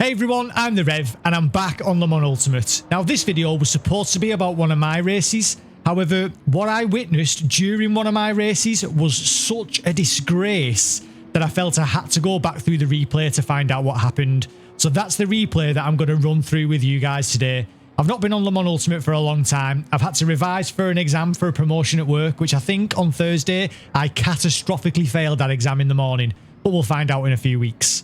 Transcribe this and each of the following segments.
Hey everyone, I'm the Rev and I'm back on Le Mans Ultimate. Now this video was supposed to be about one of my races. However, what I witnessed during one of my races was such a disgrace that I felt I had to go back through the replay to find out what happened. So that's the replay that I'm going to run through with you guys today. I've not been on Le Mans Ultimate for a long time. I've had to revise for an exam for a promotion at work, which I think on Thursday I catastrophically failed that exam in the morning, but we'll find out in a few weeks.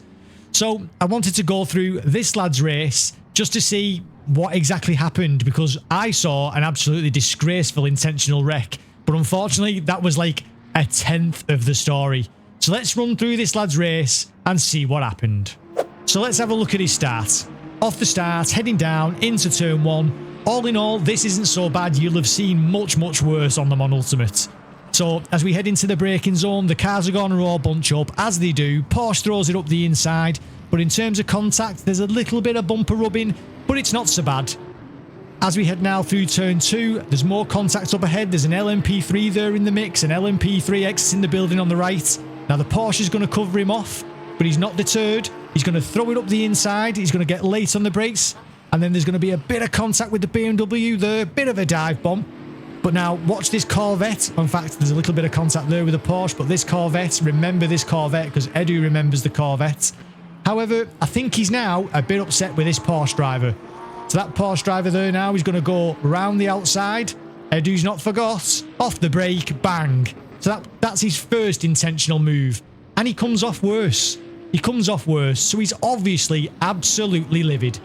So I wanted to go through this lad's race just to see what exactly happened, because I saw an absolutely disgraceful intentional wreck, but unfortunately that was like a tenth of the story. So let's run through this lad's race and see what happened. So let's have a look at his start. Off the start, heading down into turn one. All in all, this isn't so bad. You'll have seen much worse on the Le Mans Ultimate. So as we head into the braking zone, the cars are going to all bunch up as they do. Porsche throws it up the inside, but in terms of contact, there's a little bit of bumper rubbing, but it's not so bad. As we head now through turn two, there's more contact up ahead. There's an LMP3 there in the mix, an LMP3 exiting the building on the right. Now the Porsche is going to cover him off, but he's not deterred. He's going to throw it up the inside. He's going to get late on the brakes, and then there's going to be a bit of contact with the BMW there, bit of a dive bomb. But now, watch this Corvette. In fact, there's a little bit of contact there with the Porsche, but this Corvette, remember this Corvette, because Edu remembers the Corvette. However, I think he's now a bit upset with this Porsche driver. So that Porsche driver there now is going to go round the outside. Edu's not forgot. Off the brake, bang. So that's his first intentional move. And he comes off worse. He comes off worse. So he's obviously absolutely livid.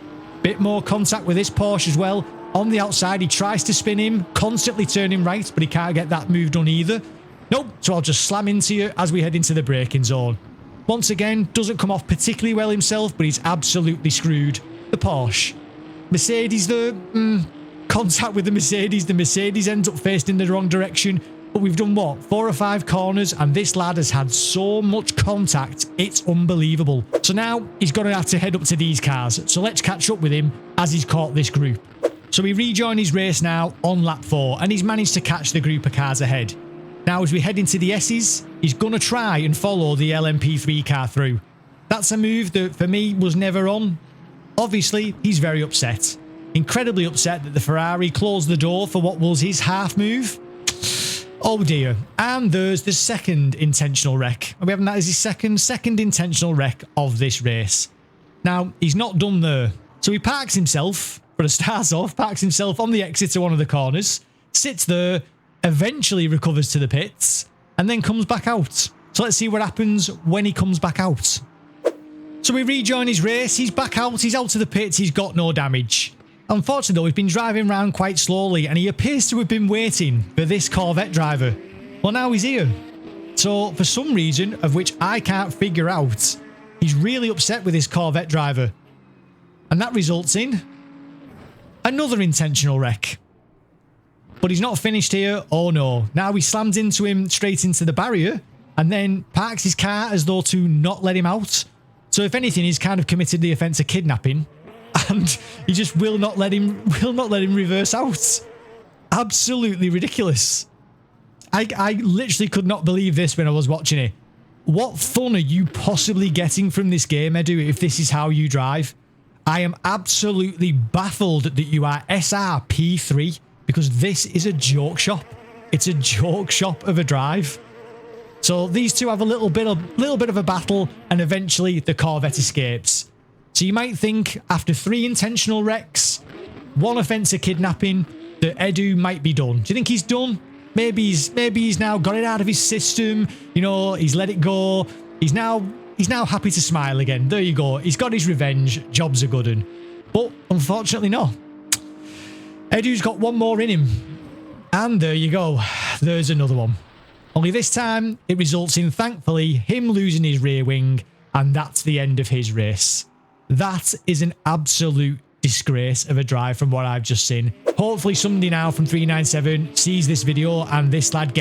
Bit more contact with this Porsche as well. On the outside, he tries to spin him, constantly turning right, but he can't get that move done either. Nope, so I'll just slam into you as we head into the braking zone. Once again, doesn't come off particularly well himself, but he's absolutely screwed. The Porsche. Mercedes there, contact with the Mercedes ends up facing in the wrong direction. But we've done what? 4 or 5 corners, and this lad has had so much contact, it's unbelievable. So now he's going to have to head up to these cars. So let's catch up with him as he's caught this group. So we rejoin his race now on lap 4, and he's managed to catch the group of cars ahead. Now as we head into the S's, he's going to try and follow the LMP3 car through. That's a move that for me was never on. Obviously, he's very upset. Incredibly upset that the Ferrari closed the door for what was his half move. Oh dear. And there's the second intentional wreck. Are we having that as his second intentional wreck of this race? Now, he's not done there. So he parks himself, for a start off, parks himself on the exit to one of the corners, sits there, eventually recovers to the pits, and then comes back out. So let's see what happens when he comes back out. So we rejoin his race, he's back out, he's out of the pits, he's got no damage. Unfortunately though, he's been driving around quite slowly, and he appears to have been waiting for this Corvette driver. Well, now he's here. So for some reason, of which I can't figure out, he's really upset with this Corvette driver. And that results in another intentional wreck. But he's not finished here. Oh no. Now he slams into him straight into the barrier and then parks his car as though to not let him out. So if anything, he's kind of committed the offence of kidnapping, and he just will not let him reverse out. Absolutely ridiculous. I literally could not believe this when I was watching it. What fun are you possibly getting from this game, Edu, if this is how you drive? I am absolutely baffled that you are SRP3, because this is a joke shop. It's a joke shop of a drive. So these two have a little bit of a battle, and eventually the Corvette escapes. So you might think after 3 intentional wrecks, 1 offence of kidnapping, that Edu might be done. Do you think he's done? Maybe he's now got it out of his system. You know, he's let it go. He's now happy to smile again. There you go. He's got his revenge. Job's a good one. But unfortunately, no. Edu's got 1 more in him. And there you go. There's another one. Only this time, it results in, thankfully, him losing his rear wing. And that's the end of his race. That is an absolute disgrace of a drive from what I've just seen. Hopefully somebody now from 397 sees this video and this lad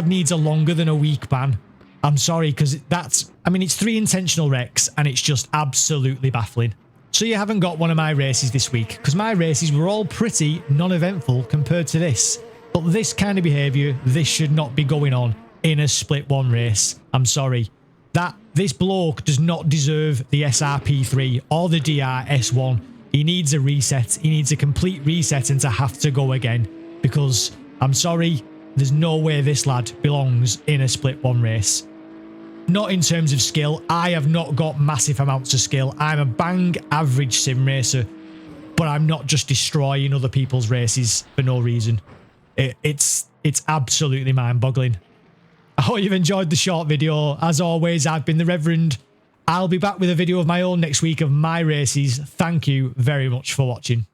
needs a longer than a week ban. I'm sorry, because it's 3 intentional wrecks and it's just absolutely baffling. So you haven't got one of my races this week, because my races were all pretty non-eventful compared to this. But this kind of behaviour, this should not be going on in a split 1 race. I'm sorry. that this bloke does not deserve the SRP3 or the DRS1. He needs a reset. He needs a complete reset and to have to go again, because I'm sorry, there's no way this lad belongs in a split one race. Not in terms of skill. I have not got massive amounts of skill. I'm a bang average sim racer, but I'm not just destroying other people's races for no reason. It's absolutely mind-boggling. I hope you've enjoyed the short video. As always, I've been the Reverend. I'll be back with a video of my own next week of my races. Thank you very much for watching.